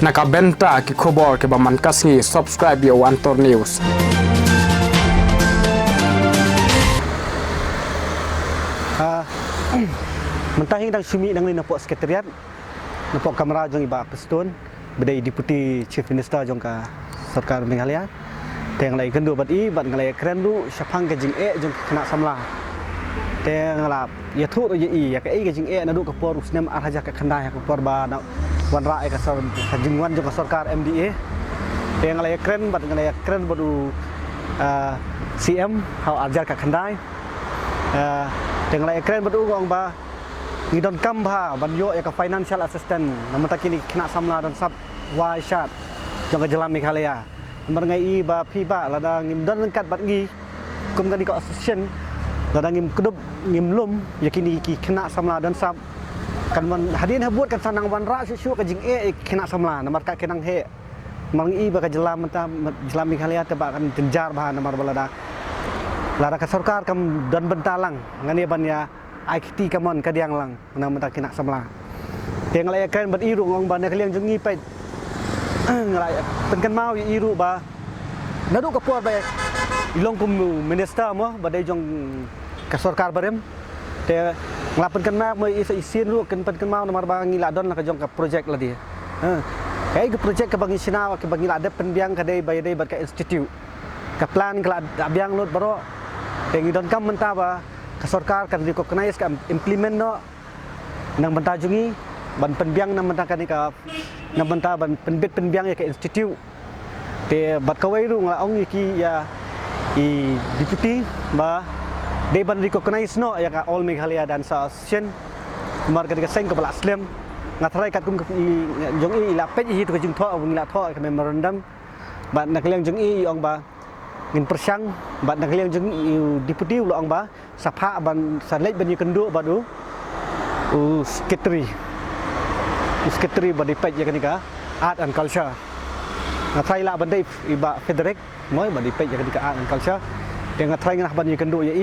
Nakabenta ki khobor ke baman kasngi subscribe yo Antor News. Mentahing dang sumi dang napok sekretariat napok kamera jong iba pestun bedai deputy chief minister jong ka sarkar Meghalaya teng lai kendu bat ngalai keren du syapang ke jing jong kena samla teng la ya thu ro ya ka ke jing na du ka por usnem arhaja ka khandai ka por ba na wan ra ka sar ka jingwan jong ka sarkar MDA teng ngalai keren badu CM hau arjar ka khandai teng ngalai keren badu gong ba ngidon kambha banyo ya ka financial assistant namun takini kena samla dan sab wa syat jong ka jalan Meghalaya ngai ba phi ba lada ngim don kat bat ngi kum gani ko association lada ngim kudup ngim lum yakini ki kena samla dan sab kan man hadin habut kan sanang wan ra syu ka jing kena samla namar ka kenang he mangi ba ka jalan Meghalaya te ba kan jenjar ba namar balada lada ka sarkar kam dan bentalang ngani ban ya IKT kamon kadiang lang na mata kena samla teng lai kan bat iru ngong ban kaliang jungi pai ngalai penkan mau iru ba nadu ka por ba ilong kum minister mo badai jong ka sarkar barem te nglapen kan mak mo isin lu kan penkan mau nomor ba ngila don la ka jong ka project la dia kai ka project ka bangi sina ka bangi la ada penbiang ka dai bay dai bat ka institute ka plan ka abiang lut baro te ngidon kam menta ba ka sarkar kan recognize ka implement no nang banta jungi ban penbiang nang banta kan ka nang banta ban penbit penbiang ya ka institute te bat kawai ru ngla ong ki ya I deputy ba de ban recognize no ya ka all Meghalaya dan association mar ka seng ka bala slim ngatrai kat kum jong ila pej hi to jing tho awing la tho ka memorandum ba nak liang jong ong ba ngin persang ba nak liang jong deputy lo ong ba sapha ban salej ban yikendu ba du secretary ba de pej ya ka art and culture ngatrai la bandai iba federek moi ba di pej ya ka art and culture te ngatrai ngah ban yikendu ya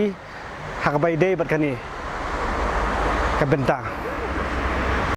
hak bai dei bat kani ka benta